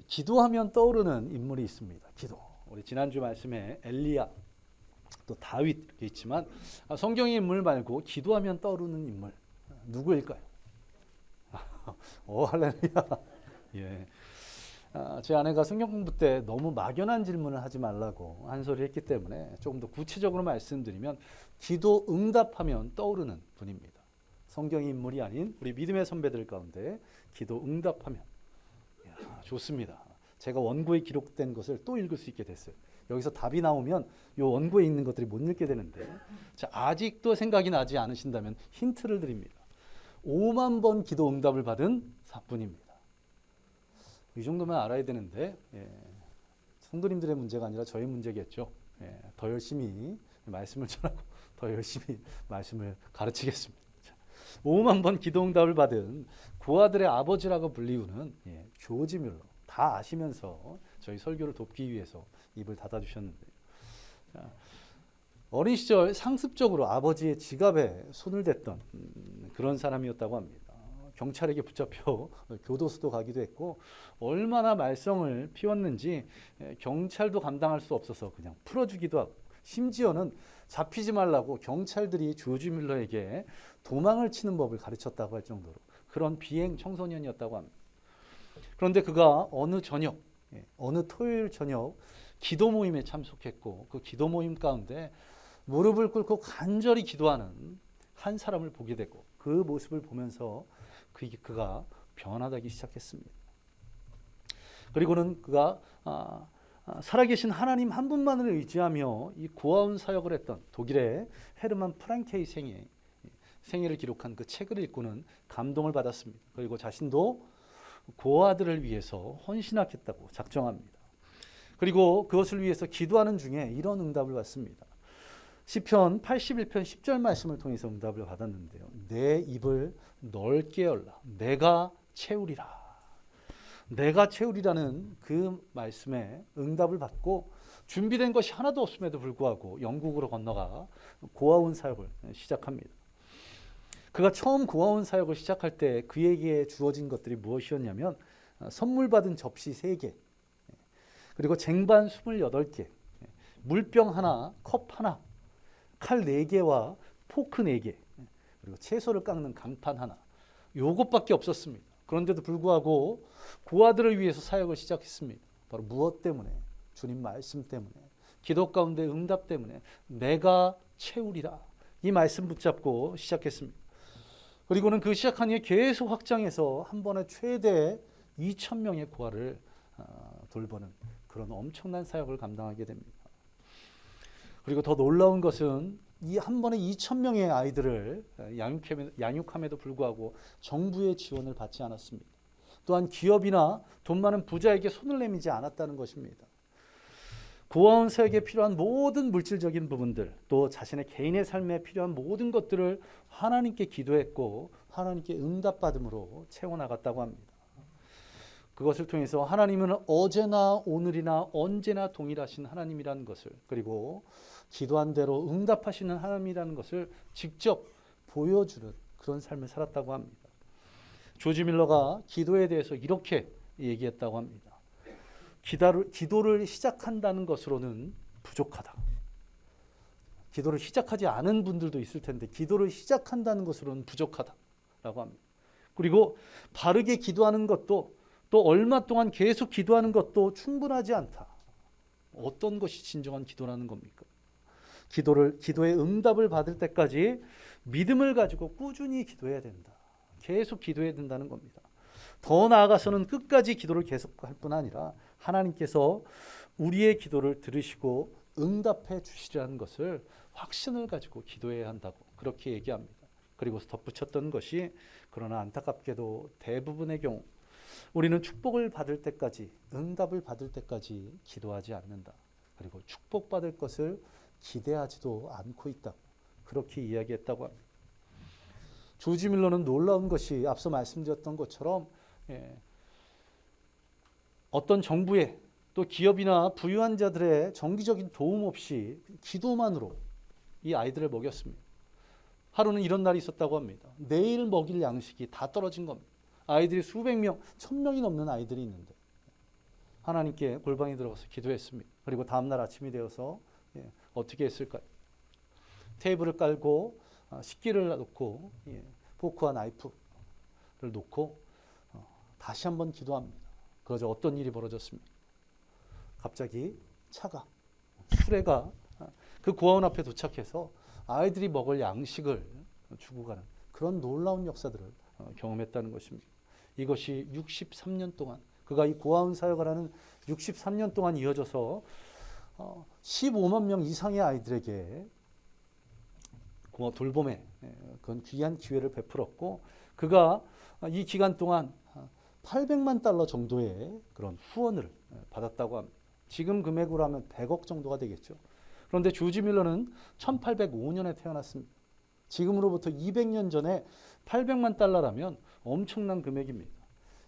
기도하면 떠오르는 인물이 있습니다. 기도. 우리 지난주 말씀에 엘리야, 또 다윗 이렇게 있지만 성경의 인물 말고 기도하면 떠오르는 인물 누구일까요? 할렐루야. 예. 제 아내가 성경 공부 때 너무 막연한 질문을 하지 말라고 한 소리 했기 때문에 조금 더 구체적으로 말씀드리면 기도 응답하면 떠오르는 분입니다. 성경 인물이 아닌 우리 믿음의 선배들 가운데 기도 응답하면 좋습니다. 제가 원고에 기록된 것을 또 읽을 수 있게 됐어요. 여기서 답이 나오면 이 원고에 있는 것들이 못 읽게 되는데 자, 아직도 생각이 나지 않으신다면 힌트를 드립니다. 5만 번 기도 응답을 받은 분입니다. 이 정도만 알아야 되는데 성도님들의 문제가 아니라 저의 문제겠죠. 더 열심히 말씀을 전하고 더 열심히 말씀을 가르치겠습니다. 5만 번 기도 응답을 받은 고아들의 아버지라고 불리우는 조지 뮬러. 다 아시면서 저희 설교를 돕기 위해서 입을 닫아주셨는데 어린 시절 상습적으로 아버지의 지갑에 손을 댔던 그런 사람이었다고 합니다. 경찰에게 붙잡혀 교도소도 가기도 했고 얼마나 말썽을 피웠는지 경찰도 감당할 수 없어서 그냥 풀어주기도 하고 심지어는 잡히지 말라고 경찰들이 조지 뮬러에게 도망을 치는 법을 가르쳤다고 할 정도로 그런 비행 청소년이었다고 합니다. 그런데 그가 어느 저녁, 어느 토요일 저녁 기도 모임에 참석했고 그 기도 모임 가운데 무릎을 꿇고 간절히 기도하는 한 사람을 보게 되고 그 모습을 보면서 그가 변화되기 시작했습니다. 그리고는 그가 살아계신 하나님 한 분만을 의지하며 이 고아원 사역을 했던 독일의 헤르만 프랑케의 생애를 기록한 그 책을 읽고는 감동을 받았습니다. 그리고 자신도 고아들을 위해서 헌신하겠다고 작정합니다. 그리고 그것을 위해서 기도하는 중에 이런 응답을 받습니다. 시편 81편 10절 말씀을 통해서 응답을 받았는데요. 내 입을 넓게 열라. 내가 채우리라. 내가 채우리라는 그 말씀에 응답을 받고 준비된 것이 하나도 없음에도 불구하고 영국으로 건너가 고아원 사역을 시작합니다. 그가 처음 고아원 사역을 시작할 때 그에게 주어진 것들이 무엇이었냐면 선물 받은 접시 3개, 그리고 쟁반 28개, 물병 하나, 컵 하나, 칼 4개와 포크 4개, 그리고 채소를 깎는 강판 하나, 요것밖에 없었습니다. 그런데도 불구하고 고아들을 위해서 사역을 시작했습니다. 바로 무엇 때문에? 주님 말씀 때문에, 기도 가운데 응답 때문에 내가 채우리라. 이 말씀 붙잡고 시작했습니다. 그리고는 그 시작한 이후에 계속 확장해서 한 번에 최대 2,000명의 고아를 돌보는 그런 엄청난 사역을 감당하게 됩니다. 그리고 더 놀라운 것은 이 한 번에 2,000명의 아이들을 양육함에도 불구하고 정부의 지원을 받지 않았습니다. 또한 기업이나 돈 많은 부자에게 손을 내밀지 않았다는 것입니다. 고아원 사역에 필요한 모든 물질적인 부분들, 또 자신의 개인의 삶에 필요한 모든 것들을 하나님께 기도했고 하나님께 응답받음으로 채워나갔다고 합니다. 그것을 통해서 하나님은 어제나 오늘이나 언제나 동일하신 하나님이라는 것을, 그리고 기도한 대로 응답하시는 하나님이라는 것을 직접 보여주는 그런 삶을 살았다고 합니다. 조지 밀러가 기도에 대해서 이렇게 얘기했다고 합니다. 기도를 시작한다는 것으로는 부족하다. 기도를 시작하지 않은 분들도 있을 텐데 기도를 시작한다는 것으로는 부족하다라고 합니다. 그리고 바르게 기도하는 것도 또 얼마 동안 계속 기도하는 것도 충분하지 않다. 어떤 것이 진정한 기도라는 겁니까? 기도의 응답을 받을 때까지 믿음을 가지고 꾸준히 기도해야 된다. 계속 기도해야 된다는 겁니다. 더 나아가서는 끝까지 기도를 계속할 뿐 아니라 하나님께서 우리의 기도를 들으시고 응답해 주시라는 것을 확신을 가지고 기도해야 한다고 그렇게 얘기합니다. 그리고 덧붙였던 것이 그러나 안타깝게도 대부분의 경우 우리는 축복을 받을 때까지, 응답을 받을 때까지 기도하지 않는다. 그리고 축복받을 것을 기대하지도 않고 있다고 그렇게 이야기했다고 합니다. 조지 밀러는 놀라운 것이 앞서 말씀드렸던 것처럼 어떤 정부의 또 기업이나 부유한 자들의 정기적인 도움 없이 기도만으로 이 아이들을 먹였습니다. 하루는 이런 날이 있었다고 합니다. 내일 먹일 양식이 다 떨어진 겁니다. 아이들이 수백 명, 1,000명이 넘는 아이들이 있는데 하나님께 골방에 들어가서 기도했습니다. 그리고 다음날 아침이 되어서 어떻게 했을까요? 테이블을 깔고 식기를 놓고 포크와 나이프를 놓고 다시 한번 기도합니다. 그러자 어떤 일이 벌어졌습니까? 갑자기 차가 수레가 그 고아원 앞에 도착해서 아이들이 먹을 양식을 주고 가는 그런 놀라운 역사들을 경험했다는 것입니다. 이것이 63년 동안 그가 이 고아원 사역을 하는 63년 동안 이어져서 15만 명 이상의 아이들에게 돌봄의 그런 귀한 기회를 베풀었고 그가 이 기간 동안 800만 달러 정도의 그런 후원을 받았다고 합니다. 지금 금액으로 하면 100억 정도가 되겠죠. 그런데 조지 밀러는 1805년에 태어났습니다. 지금으로부터 200년 전에 800만 달러라면 엄청난 금액입니다.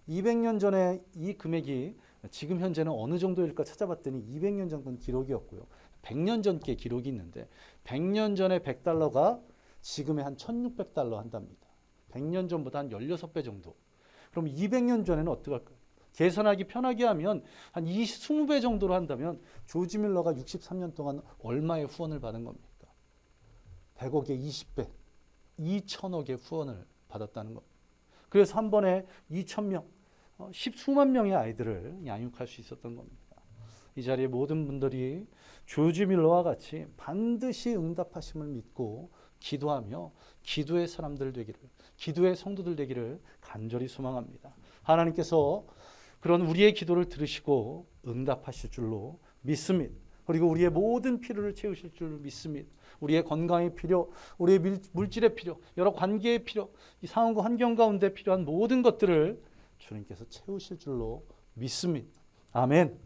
200년 전에 이 금액이 지금 현재는 어느 정도일까 찾아봤더니 200년 전 기록이었고요. 100년 전께 기록이 있는데 100년 전에 100달러가 지금의 한 1600달러 한답니다. 100년 전보다 한 16배 정도. 그럼 200년 전에는 어떻게 할까요? 계산하기 편하게 하면 한 20배 정도로 한다면 조지 밀러가 63년 동안 얼마의 후원을 받은 겁니까? 100억의 20배, 2천억의 후원을 받았다는 겁니다. 그래서 한 번에 2,000명, 10수만 명의 아이들을 양육할 수 있었던 겁니다. 이 자리에 모든 분들이 조지 밀러와 같이 반드시 응답하심을 믿고 기도하며 기도의 사람들 되기를, 기도의 성도들 되기를 간절히 소망합니다. 하나님께서 그런 우리의 기도를 들으시고 응답하실 줄로 믿습니다. 그리고 우리의 모든 필요를 채우실 줄 믿습니다. 우리의 건강의 필요, 우리의 물질의 필요, 여러 관계의 필요, 이 상황과 환경 가운데 필요한 모든 것들을 주님께서 채우실 줄로 믿습니다. 아멘.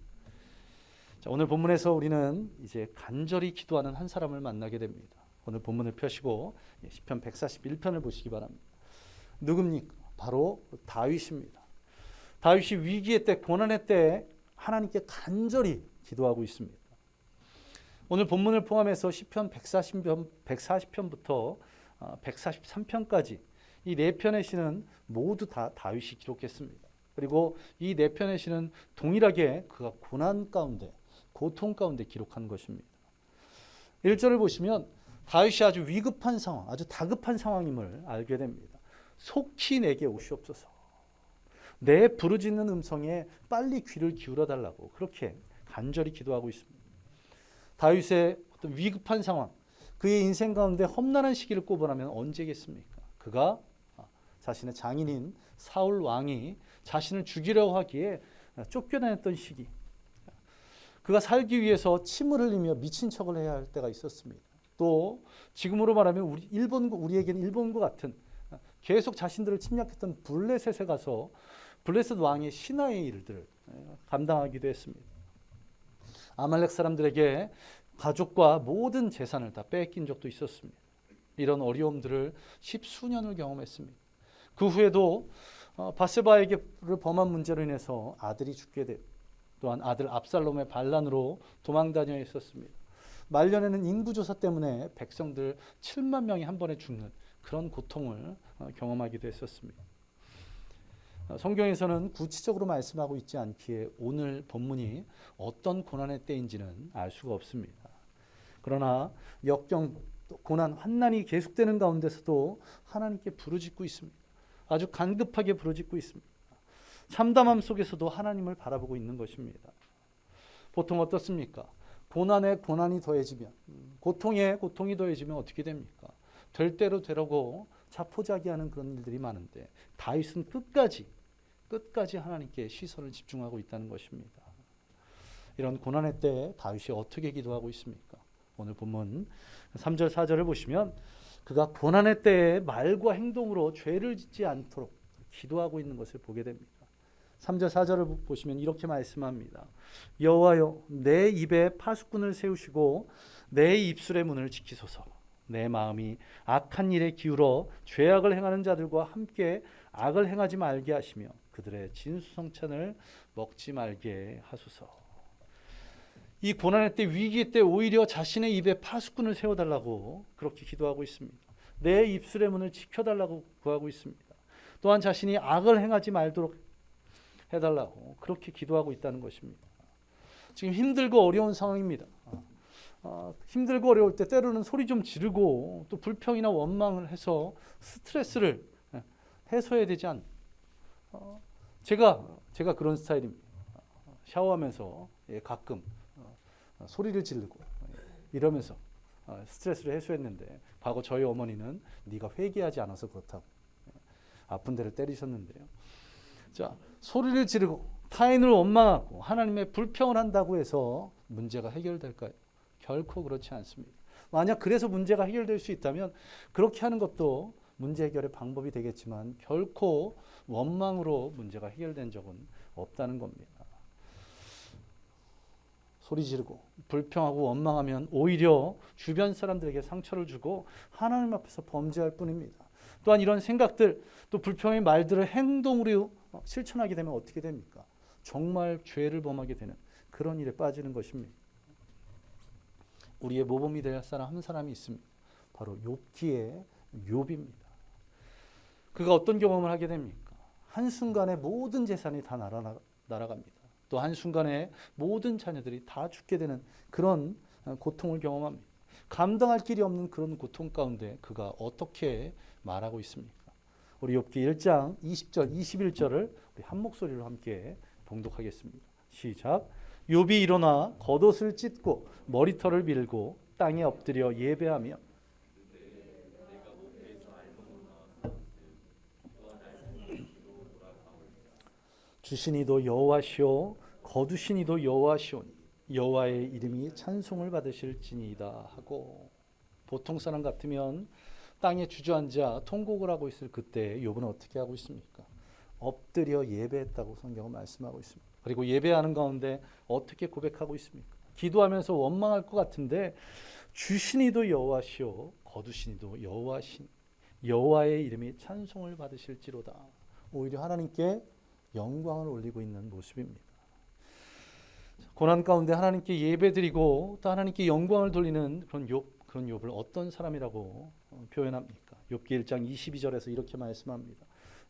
자, 오늘 본문에서 우리는 이제 간절히 기도하는 한 사람을 만나게 됩니다. 오늘 본문을 펴시고 시편 141편을 보시기 바랍니다. 누굽니까? 바로 다윗입니다. 다윗이 위기의 때, 고난의 때 하나님께 간절히 기도하고 있습니다. 오늘 본문을 포함해서 시편 140편부터 143편까지 이 네 편의 시는 모두 다 다윗이 기록했습니다. 그리고 이 네 편의 시는 동일하게 그가 고난 가운데, 고통 가운데 기록한 것입니다. 1절을 보시면 다윗이 아주 위급한 상황, 아주 다급한 상황임을 알게 됩니다. 속히 내게 오시옵소서. 내 부르짖는 음성에 빨리 귀를 기울여 달라고 그렇게 간절히 기도하고 있습니다. 다윗의 어떤 위급한 상황, 그의 인생 가운데 험난한 시기를 꼽으라면 언제겠습니까? 그가 자신의 장인인 사울 왕이 자신을 죽이려고 하기에 쫓겨다녔던 시기, 그가 살기 위해서 침을 흘리며 미친 척을 해야 할 때가 있었습니다. 또 지금으로 말하면 우리에게는 일본과 같은 계속 자신들을 침략했던 블레셋에 가서 블레셋 왕의 신하의 일들을 감당하기도 했습니다. 아말렉 사람들에게 가족과 모든 재산을 다 뺏긴 적도 있었습니다. 이런 어려움들을 10수년을 경험했습니다. 그 후에도 바세바에게를 범한 문제로 인해서 아들이 죽게 되고 또한 아들 압살롬의 반란으로 도망다녀 있었습니다. 말년에는 인구조사 때문에 백성들 7만 명이 한 번에 죽는 그런 고통을 경험하기도 했었습니다. 성경에서는 구체적으로 말씀하고 있지 않기에 오늘 본문이 어떤 고난의 때인지는 알 수가 없습니다. 그러나 역경, 고난, 환난이 계속되는 가운데서도 하나님께 부르짖고 있습니다. 아주 간급하게 부르짖고 있습니다. 참담함 속에서도 하나님을 바라보고 있는 것입니다. 보통 어떻습니까? 고난에 고난이 더해지면, 고통에 고통이 더해지면 어떻게 됩니까? 될 대로 되라고 자포자기하는 그런 일들이 많은데 다윗은 끝까지 하나님께 시선을 집중하고 있다는 것입니다. 이런 고난의 때 다윗이 어떻게 기도하고 있습니까? 오늘 본문 3절 4절을 보시면 그가 고난의 때에 말과 행동으로 죄를 짓지 않도록 기도하고 있는 것을 보게 됩니다. 3절 4절을 보시면 이렇게 말씀합니다. 여호와여 내 입에 파수꾼을 세우시고 내 입술의 문을 지키소서. 내 마음이 악한 일에 기울어 죄악을 행하는 자들과 함께 악을 행하지 말게 하시며 그들의 진수성찬을 먹지 말게 하소서. 이 고난의 때, 위기의 때 오히려 자신의 입에 파수꾼을 세워달라고 그렇게 기도하고 있습니다. 내 입술의 문을 지켜달라고 구하고 있습니다. 또한 자신이 악을 행하지 말도록 해달라고 그렇게 기도하고 있다는 것입니다. 지금 힘들고 어려운 상황입니다. 힘들고 어려울 때 때로는 소리 좀 지르고 또 불평이나 원망을 해서 스트레스를 해소해야 되지 않. 제가 그런 스타일입니다. 샤워하면서 가끔 소리를 지르고 이러면서 스트레스를 해소했는데 과거 저희 어머니는 네가 회개하지 않아서 그렇다고 아픈 데를 때리셨는데요. 자, 소리를 지르고 타인을 원망하고 하나님의 불평을 한다고 해서 문제가 해결될까요? 결코 그렇지 않습니다. 만약 그래서 문제가 해결될 수 있다면 그렇게 하는 것도 문제 해결의 방법이 되겠지만 결코 원망으로 문제가 해결된 적은 없다는 겁니다. 소리 지르고 불평하고 원망하면 오히려 주변 사람들에게 상처를 주고 하나님 앞에서 범죄할 뿐입니다. 또한 이런 생각들 또 불평의 말들을 행동으로 실천하게 되면 어떻게 됩니까? 정말 죄를 범하게 되는 그런 일에 빠지는 것입니다. 우리의 모범이 될 사람 한 사람이 있습니다. 바로 욥기의 욥입니다. 그가 어떤 경험을 하게 됩니까? 한순간에 모든 재산이 다 날아갑니다. 또 한순간에 모든 자녀들이 다 죽게 되는 그런 고통을 경험합니다. 감당할 길이 없는 그런 고통 가운데 그가 어떻게 말하고 있습니까? 우리 욥기 1장 20절 21절을 우리 한 목소리로 함께 봉독하겠습니다. 시작. 욥이 일어나 겉옷을 찢고 머리털을 밀고 땅에 엎드려 예배하며 주신 이도 여호와시오 거두신 이도 여호와시오니 여호와의 이름이 찬송을 받으실지니이다 하고, 보통 사람 같으면 땅에 주저앉아 통곡을 하고 있을 그때 욥은 어떻게 하고 있습니까? 엎드려 예배했다고 성경은 말씀하고 있습니다. 그리고 예배하는 가운데 어떻게 고백하고 있습니까? 기도하면서 원망할 것 같은데 주신 이도 여호와시오 거두신 이도 여호와신 여호와의 이름이 찬송을 받으실지로다. 오히려 하나님께 영광을 올리고 있는 모습입니다. 고난 가운데 하나님께 예배드리고 또 하나님께 영광을 돌리는 그런 욥을 어떤 사람이라고 표현합니까? 욥기 1장 22절에서 이렇게 말씀합니다.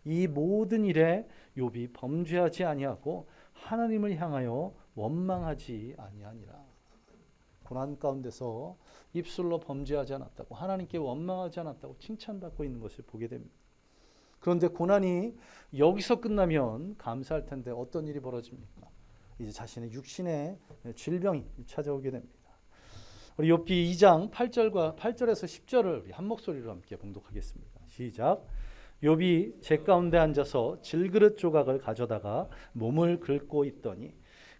이 모든 일에 욥이 범죄하지 아니하고 하나님을 향하여 원망하지 아니하니라. 고난 가운데서 입술로 범죄하지 않았다고, 하나님께 원망하지 않았다고 칭찬받고 있는 것을 보게 됩니다. 그런데 고난이 여기서 끝나면 감사할 텐데 어떤 일이 벌어집니까? 이제 자신의 육신의 질병이 찾아오게 됩니다. 우리 욥기 2장 8절에서 10절을 우리 한 목소리로 함께 봉독하겠습니다. 시작. 욥이 제 가운데 앉아서 질그릇 조각을 가져다가 몸을 긁고 있더니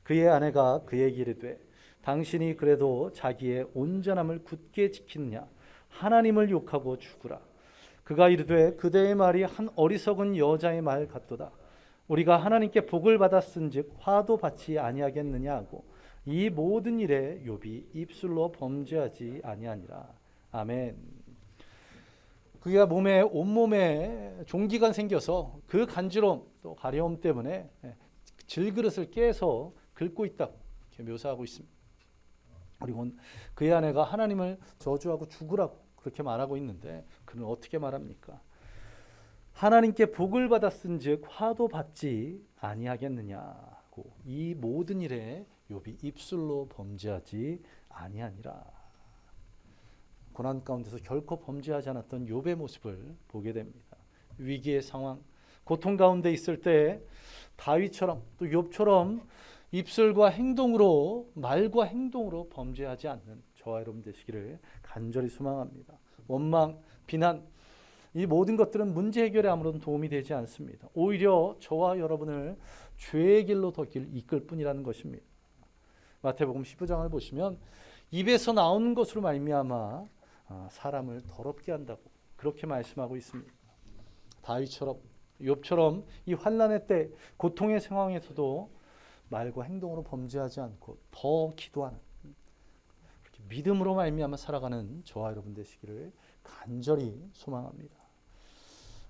그의 아내가 그에게 이르되 당신이 그래도 자기의 온전함을 굳게 지키느냐? 하나님을 욕하고 죽으라. 그가 이르되 그대의 말이 한 어리석은 여자의 말 같도다. 우리가 하나님께 복을 받았은즉 화도 받지 아니하겠느냐 하고 이 모든 일에 욥이 입술로 범죄하지 아니하니라. 아멘. 그가 온몸에 종기가 생겨서 그 간지러움 또 가려움 때문에 질그릇을 깨서 긁고 있다고 이렇게 묘사하고 있습니다. 그리고 그의 아내가 하나님을 저주하고 죽으라고 그렇게 말하고 있는데 그는 어떻게 말합니까? 하나님께 복을 받았은즉 화도 받지 아니하겠느냐고 이 모든 일에 욥이 입술로 범죄하지 아니하니라. 고난 가운데서 결코 범죄하지 않았던 욥의 모습을 보게 됩니다. 위기의 상황, 고통 가운데 있을 때 다윗처럼 또 욥처럼 입술과 행동으로, 말과 행동으로 범죄하지 않는 저와 여러분 되시기를 간절히 소망합니다. 원망, 비난, 이 모든 것들은 문제 해결에 아무런 도움이 되지 않습니다. 오히려 저와 여러분을 죄의 길로 더 이끌 뿐이라는 것입니다. 마태복음 15장을 보시면 입에서 나오는 것으로 말미암아 사람을 더럽게 한다고 그렇게 말씀하고 있습니다. 다윗처럼 욥처럼 이 환난의 때 고통의 상황에서도 말과 행동으로 범죄하지 않고 더 기도하는 믿음으로 말미암아 살아가는 저와 여러분 되시기를 간절히 소망합니다.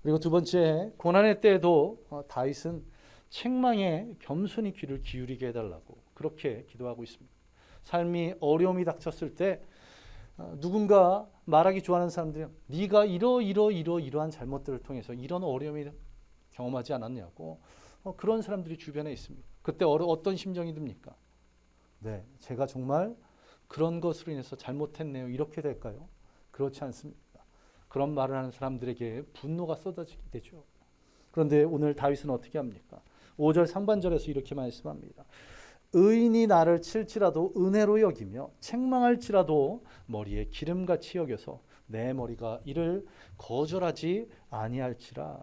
그리고 두 번째, 고난의 때에도 다윗은 책망에 겸손히 귀를 기울이게 해달라고 그렇게 기도하고 있습니다. 삶이 어려움이 닥쳤을 때 누군가 말하기 좋아하는 사람들이 네가 이러한 잘못들을 통해서 이런 어려움이 경험하지 않았냐고 그런 사람들이 주변에 있습니다. 그때 어떤 심정이 듭니까? 네, 제가 정말 그런 것으로 인해서 잘못했네요. 이렇게 될까요? 그렇지 않습니다. 그런 말을 하는 사람들에게 분노가 쏟아지게 되죠. 그런데 오늘 다윗은 어떻게 합니까? 5절 상반절에서 이렇게 말씀합니다. 의인이 나를 칠지라도 은혜로 여기며 책망할지라도 머리에 기름같이 여겨서 내 머리가 이를 거절하지 아니할지라.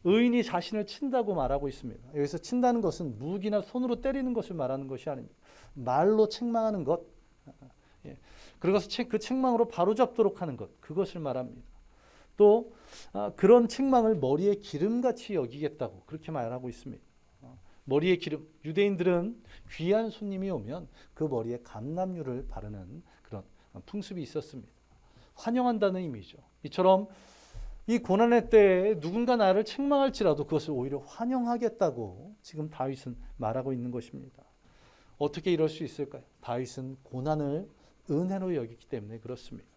의인이 자신을 친다고 말하고 있습니다. 여기서 친다는 것은 무기나 손으로 때리는 것을 말하는 것이 아닙니다. 말로 책망하는 것, 그리고 그 책망으로 바로잡도록 하는 것, 그것을 말합니다. 또 그런 책망을 머리에 기름같이 여기겠다고 그렇게 말하고 있습니다. 머리에 기름, 유대인들은 귀한 손님이 오면 그 머리에 감람유를 바르는 그런 풍습이 있었습니다. 환영한다는 의미죠. 이처럼 이 고난의 때에 누군가 나를 책망할지라도 그것을 오히려 환영하겠다고 지금 다윗은 말하고 있는 것입니다. 어떻게 이럴 수 있을까요? 다윗은 고난을 은혜로 여기기 때문에 그렇습니다.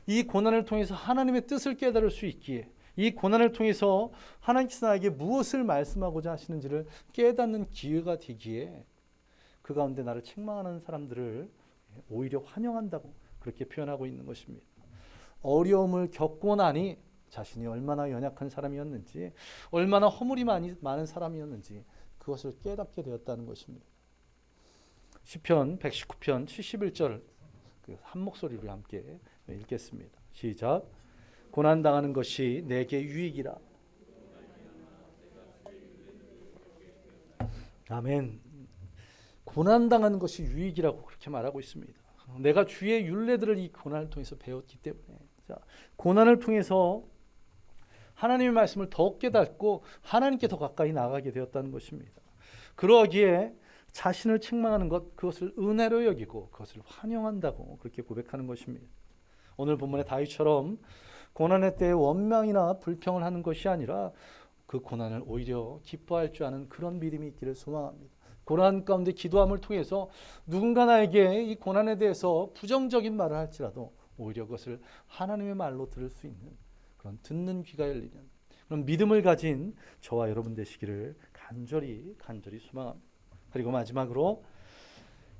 이 고난을 통해서 하나님의 뜻을 깨달을 수 있기에, 이 고난을 통해서 하나님께서 나에게 무엇을 말씀하고자 하시는지를 깨닫는 기회가 되기에 그 가운데 나를 책망하는 사람들을 오히려 환영한다고 그렇게 표현하고 있는 것입니다. 어려움을 겪고 나니 자신이 얼마나 연약한 사람이었는지, 얼마나 허물이 많은 사람이었는지 그것을 깨닫게 되었다는 것입니다. 시편 119편 71절 한 목소리로 함께 읽겠습니다. 시작. 고난당하는 것이 내게 유익이라. 아멘. 고난당하는 것이 유익이라고 그렇게 말하고 있습니다. 내가 주의 율례들을 이 고난을 통해서 배웠기 때문에, 고난을 통해서 하나님의 말씀을 더 깨닫고 하나님께 더 가까이 나가게 되었다는 것입니다. 그러기에 자신을 책망하는 것, 그것을 은혜로 여기고 그것을 환영한다고 그렇게 고백하는 것입니다. 오늘 본문의 다윗처럼 고난의 때에 원망이나 불평을 하는 것이 아니라 그 고난을 오히려 기뻐할 줄 아는 그런 믿음이 있기를 소망합니다. 고난 가운데 기도함을 통해서 누군가 나에게 이 고난에 대해서 부정적인 말을 할지라도 오히려 그것을 하나님의 말로 들을 수 있는 그런 듣는 귀가 열리는 그런 믿음을 가진 저와 여러분 되시기를 간절히 소망합니다. 그리고 마지막으로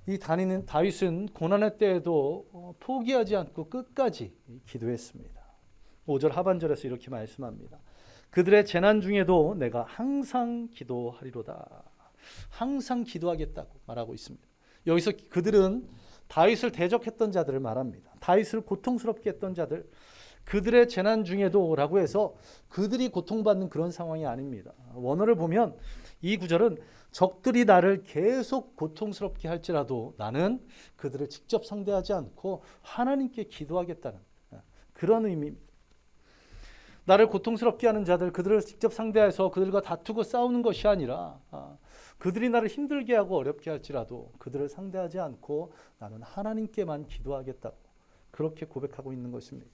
이 다윗은 고난의 때에도 포기하지 않고 끝까지 기도했습니다. 5절 하반절에서 이렇게 말씀합니다. 그들의 재난 중에도 내가 항상 기도하리로다. 항상 기도하겠다고 말하고 있습니다. 여기서 그들은 다윗을 대적했던 자들을 말합니다. 다윗을 고통스럽게 했던 자들, 그들의 재난 중에도 라고 해서 그들이 고통받는 그런 상황이 아닙니다. 원어를 보면 이 구절은 적들이 나를 계속 고통스럽게 할지라도 나는 그들을 직접 상대하지 않고 하나님께 기도하겠다는 그런 의미입니다. 나를 고통스럽게 하는 자들, 그들을 직접 상대해서 그들과 다투고 싸우는 것이 아니라 그들이 나를 힘들게 하고 어렵게 할지라도 그들을 상대하지 않고 나는 하나님께만 기도하겠다고 그렇게 고백하고 있는 것입니다.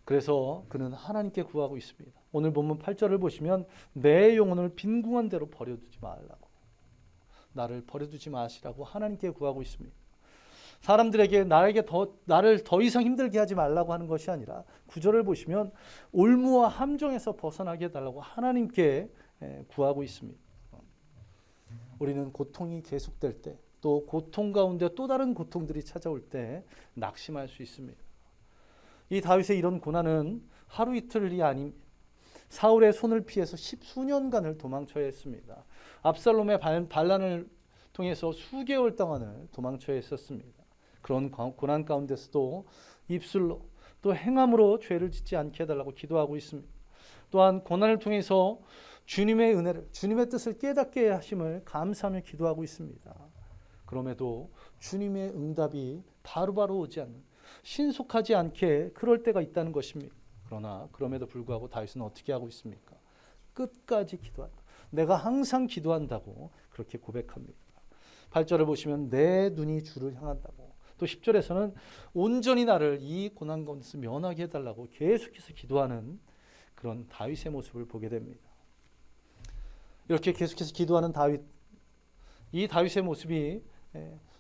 그래서 그는 하나님께 구하고 있습니다. 오늘 본문 8절을 보시면 내 영혼을 빈궁한 대로 버려두지 말라고, 나를 버려두지 마시라고 하나님께 구하고 있습니다. 사람들에게 나를 더 이상 힘들게 하지 말라고 하는 것이 아니라 9절을 보시면 올무와 함정에서 벗어나게 해달라고 하나님께 구하고 있습니다. 우리는 고통이 계속될 때, 또 고통 가운데 또 다른 고통들이 찾아올 때 낙심할 수 있습니다. 이 다윗의 이런 고난은 하루 이틀이 아닌 사울의 손을 피해서 10수년간을 도망쳐야 했습니다. 압살롬의 반란을 통해서 수개월 동안을 도망쳐야 했었습니다. 그런 고난 가운데서도 입술로 또 행함으로 죄를 짓지 않게 해달라고 기도하고 있습니다. 또한 고난을 통해서 주님의 은혜를, 주님의 뜻을 깨닫게 하심을 감사하며 기도하고 있습니다. 그럼에도 주님의 응답이 바로바로 오지 않는, 신속하지 않게 그럴 때가 있다는 것입니다. 그러나 그럼에도 불구하고 다윗은 어떻게 하고 있습니까? 끝까지 기도한다. 내가 항상 기도한다고 그렇게 고백합니다. 8절을 보시면 내 눈이 주를 향한다고, 또 10절에서는 온전히 나를 이 고난 가운데서 면하게 해달라고 계속해서 기도하는 그런 다윗의 모습을 보게 됩니다. 이렇게 계속해서 기도하는 다윗, 이 다윗의 모습이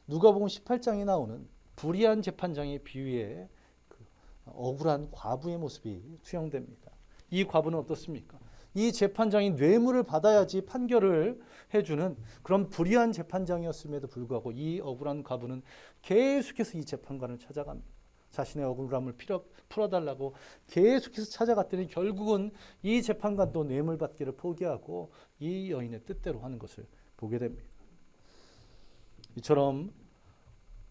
누가복음 18장에 나오는 불의한 재판장의 비유에 그 억울한 과부의 모습이 투영됩니다. 이 과부는 어떻습니까? 이 재판장이 뇌물을 받아야지 판결을 해주는 그런 불의한 재판장이었음에도 불구하고 이 억울한 과부는 계속해서 이 재판관을 찾아갑니다. 자신의 억울함을 풀어달라고 계속해서 찾아갔더니 결국은 이 재판관도 뇌물 받기를 포기하고 이 여인의 뜻대로 하는 것을 보게 됩니다. 이처럼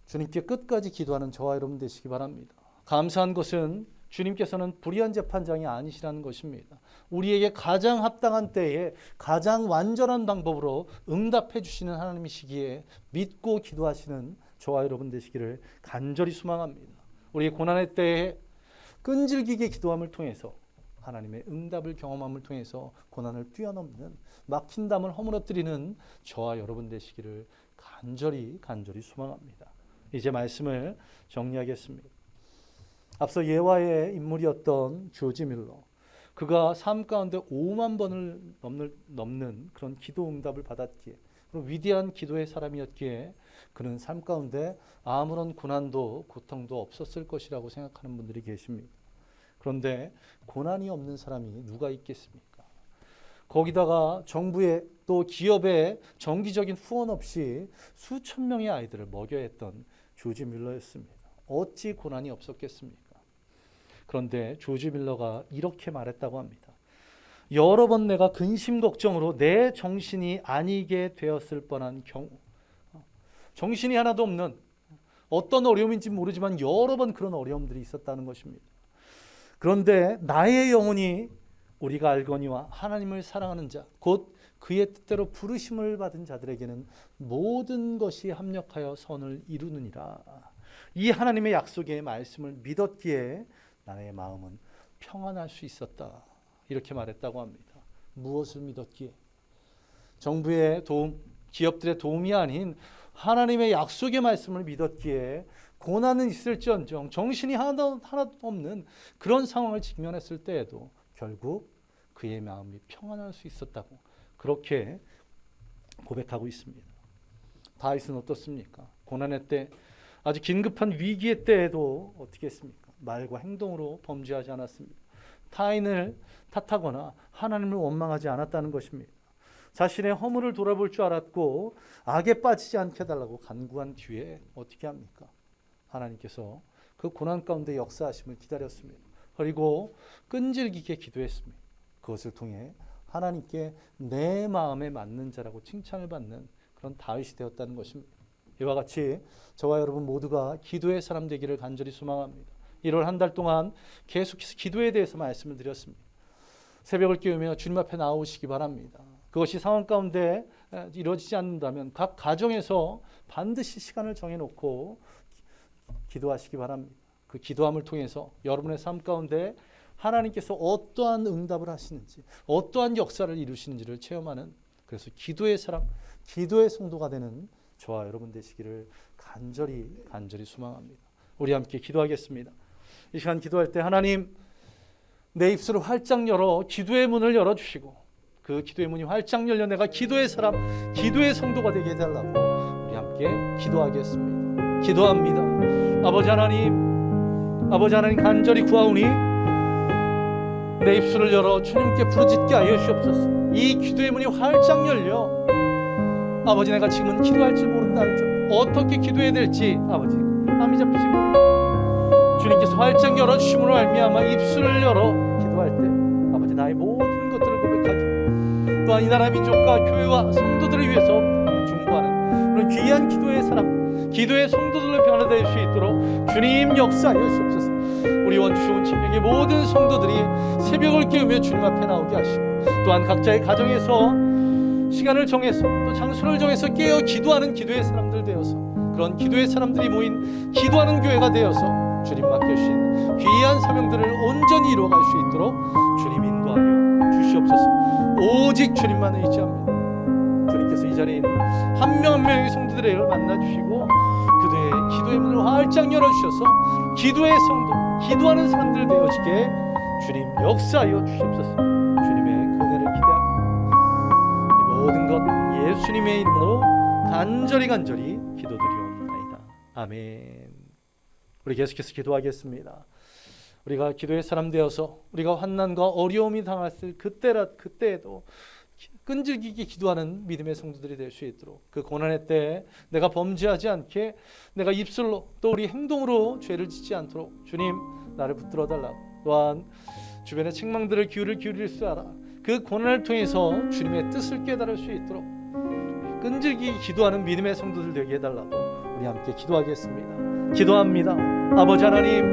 주님께 끝까지 기도하는 저와 여러분 되시기 바랍니다. 감사한 것은 주님께서는 불의한 재판장이 아니시라는 것입니다. 우리에게 가장 합당한 때에 가장 완전한 방법으로 응답해 주시는 하나님이시기에 믿고 기도하시는 저와 여러분 되시기를 간절히 소망합니다. 우리의 고난의 때에 끈질기게 기도함을 통해서 하나님의 응답을 경험함을 통해서 고난을 뛰어넘는 막힌 담을 허물어뜨리는 저와 여러분 되시기를 간절히 소망합니다. 이제 말씀을 정리하겠습니다. 앞서 예화의 인물이었던 조지 밀러, 그가 삶 가운데 5만 번을 넘는 그런 기도 응답을 받았기에, 그런 위대한 기도의 사람이었기에 그는 삶 가운데 아무런 고난도 고통도 없었을 것이라고 생각하는 분들이 계십니다. 그런데 고난이 없는 사람이 누가 있겠습니까? 거기다가 정부의 또 기업의 정기적인 후원 없이 수천 명의 아이들을 먹여야 했던 조지 밀러였습니다. 어찌 고난이 없었겠습니까? 그런데 조지 밀러가 이렇게 말했다고 합니다. 여러 번 내가 근심 걱정으로 내 정신이 아니게 되었을 뻔한 경우, 정신이 하나도 없는, 어떤 어려움인지 모르지만 여러 번 그런 어려움들이 있었다는 것입니다. 그런데 나의 영혼이 우리가 알거니와 하나님을 사랑하는 자, 곧 그의 뜻대로 부르심을 받은 자들에게는 모든 것이 합력하여 선을 이루느니라. 이 하나님의 약속의 말씀을 믿었기에 나의 마음은 평안할 수 있었다. 이렇게 말했다고 합니다. 무엇을 믿었기에? 정부의 도움, 기업들의 도움이 아닌 하나님의 약속의 말씀을 믿었기에 고난은 있을지언정 정신이 하나도 없는 그런 상황을 직면했을 때에도 결국 그의 마음이 평안할 수 있었다고 그렇게 고백하고 있습니다. 다윗은 어떻습니까? 고난의 때, 아주 긴급한 위기의 때에도 어떻게 했습니까? 말과 행동으로 범죄하지 않았습니다. 타인을 탓하거나 하나님을 원망하지 않았다는 것입니다. 자신의 허물을 돌아볼 줄 알았고 악에 빠지지 않게 해달라고 간구한 뒤에 어떻게 합니까? 하나님께서 그 고난 가운데 역사하심을 기다렸습니다. 그리고 끈질기게 기도했습니다. 그것을 통해 하나님께 내 마음에 맞는 자라고 칭찬을 받는 그런 다윗이 되었다는 것입니다. 이와 같이 저와 여러분 모두가 기도의 사람 되기를 간절히 소망합니다. 1월 한 달 동안 계속해서 기도에 대해서 말씀을 드렸습니다. 새벽을 깨우며 주님 앞에 나오시기 바랍니다. 그것이 상황 가운데 이루어지지 않는다면 각 가정에서 반드시 시간을 정해놓고 기도하시기 바랍니다. 그 기도함을 통해서 여러분의 삶 가운데 하나님께서 어떠한 응답을 하시는지, 어떠한 역사를 이루시는지를 체험하는, 그래서 기도의 사람, 기도의 성도가 되는 저와 여러분 되시기를 간절히 소망합니다. 우리 함께 기도하겠습니다. 이 시간 기도할 때 하나님, 내 입술을 활짝 열어 기도의 문을 열어주시고 그 기도의 문이 활짝 열려 내가 기도의 사람, 기도의 성도가 되게 해달라고 우리 함께 기도하겠습니다. 기도합니다. 아버지 하나님 간절히 구하오니 내 입술을 열어 주님께 부르짖게 하여 주옵소서. 이 기도의 문이 활짝 열려 아버지, 내가 지금은 기도할 줄 모른다 할지라도 어떻게 기도해야 될지 아버지 감이 잡히지 모릅니다. 주님께서 활짝 열어주심으로 말미암아 입술을 열어 기도할 때 아버지 나의 모든 것들을 고백하기, 또한 이 나라 민족과 교회와 성도들을 위해서 중보하는 그런 귀한 기도의 사람, 기도의 성도들로 변화될 수 있도록 주님 역사하여 주옵소서. 우리 원주시온 침략의 모든 성도들이 새벽을 깨우며 주님 앞에 나오게 하시고, 또한 각자의 가정에서 시간을 정해서 또 장소를 정해서 깨어 기도하는 기도의 사람들 되어서 그런 기도의 사람들이 모인 기도하는 교회가 되어서 주님 맡겨주신 귀한 사명들을 온전히 이루어갈 수 있도록 주님 인도하여 주시옵소서. 오직 주님만 의지합니다. 주님께서 이 자리에 있는 한 명 한 명의 성도들을 만나주시고 그들의 기도의 문을 활짝 열어주셔서 기도의 성도, 기도하는 사람들 되어지게 주님 역사하여 주시옵소서. 주님의 은혜를 기대합니다. 이 모든 것 예수님의 이름으로 간절히 기도드리옵나이다. 아멘. 우리 계속해서 기도하겠습니다. 우리가 기도의 사람 되어서 우리가 환난과 어려움이 당했을 그때에도 끈질기게 기도하는 믿음의 성도들이 될 수 있도록, 그 고난의 때에 내가 범죄하지 않게 내가 입술로 또 우리 행동으로 죄를 짓지 않도록 주님 나를 붙들어 달라고, 또한 주변의 책망들을 귀를 기울일 수 알아 그 고난을 통해서 주님의 뜻을 깨달을 수 있도록 끈질기게 기도하는 믿음의 성도들 되게 해달라고 우리 함께 기도하겠습니다. 기도합니다. 아버지 하나님,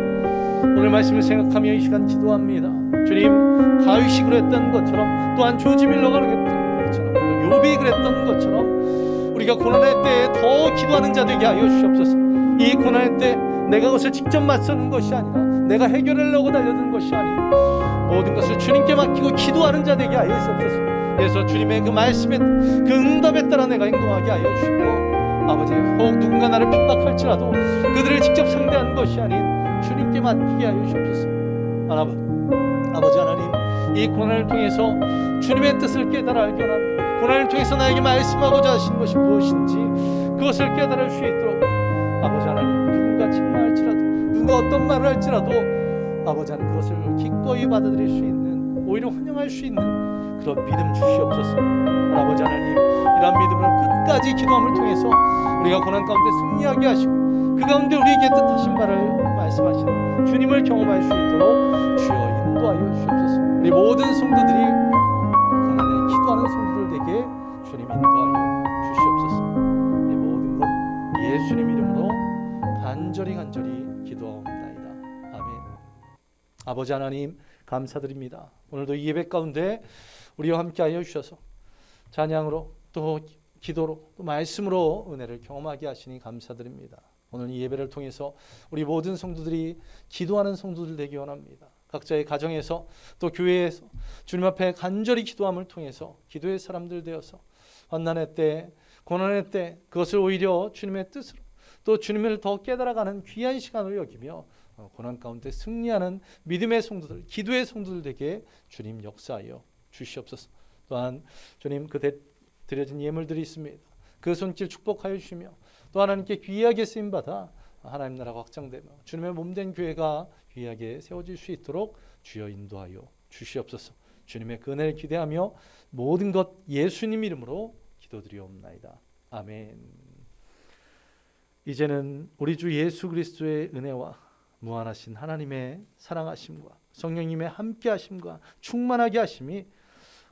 오늘 말씀을 생각하며 이 시간 기도합니다. 주님, 다윗이 그랬던 것처럼, 또한 조지 밀러가 그랬던 것처럼, 또 욥이 그랬던 것처럼 우리가 고난의 때에 더 기도하는 자 되게 하여 주시옵소서. 이 고난의 때 내가 그것을 직접 맞서는 것이 아니라 내가 해결하려고 달려든 것이 아닌 모든 것을 주님께 맡기고 기도하는 자 되게 하여 주시옵소서. 그래서 주님의 그 말씀에, 그 응답에 따라 내가 행동하게 하여 주시고, 아버지, 혹 누군가 나를 핍박할지라도 그들을 직접 상대하는 것이 아닌 주님께 맡기게 하여 주시옵소서. 아버지 하나님, 이 고난을 통해서 주님의 뜻을 깨달아 알게 원합니다. 고난을 통해서 나에게 말씀하고자 하신 것이 무엇인지 그것을 깨달을 수 있도록, 아버지 하나님, 누군가 책망할지라도, 누가 어떤 말을 할지라도 아버지 하나님, 그것을 기꺼이 받아들일 수 있는, 오히려 환영할 수 있는 그런 믿음 주시옵소서. 아버지 하나님, 이러한 믿음으로 끝까지 기도함을 통해서 우리가 고난 가운데 승리하게 하시고 그 가운데 우리에게 뜻하신 바를 말씀하시는 주님을 경험할 수 있도록 주여 인도하여 주시옵소서. 우리 모든 성도들이 고난에 기도하는 성도들에게 주님 인도하여 주시옵소서. 이 모든 것 예수님 이름으로 간절히 기도하옵나이다. 아멘. 아버지 하나님, 감사드립니다. 오늘도 이 예배 가운데 우리와 함께하여 주셔서 찬양으로 또 기도로 또 말씀으로 은혜를 경험하게 하시니 감사드립니다. 오늘 이 예배를 통해서 우리 모든 성도들이 기도하는 성도들 되기 원합니다. 각자의 가정에서 또 교회에서 주님 앞에 간절히 기도함을 통해서 기도의 사람들 되어서 환난의 때, 고난의 때 그것을 오히려 주님의 뜻으로 또 주님을 더 깨달아가는 귀한 시간으로 여기며 고난 가운데 승리하는 믿음의 성도들, 기도의 성도들 되게 주님 역사하여 주시옵소서. 또한 주님, 그 드려진 예물들이 있습니다. 그 손길 축복하여 주시며 또 하나님께 귀하게 쓰임받아 하나님 나라가 확장되며 주님의 몸된 교회가 귀하게 세워질 수 있도록 주여 인도하여 주시옵소서. 주님의 그 은혜를 기대하며 모든 것 예수님 이름으로 기도드리옵나이다. 아멘. 이제는 우리 주 예수 그리스도의 은혜와 무한하신 하나님의 사랑하심과 성령님의 함께하심과 충만하게 하심이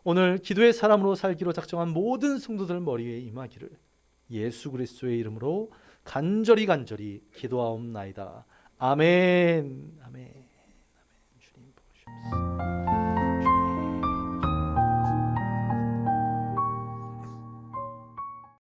오늘 기도의 사람으로 살기로 작정한 모든 성도들 머리에 임하기를 예수 그리스도의 이름으로 간절히 기도하옵나이다. 아멘. 아멘.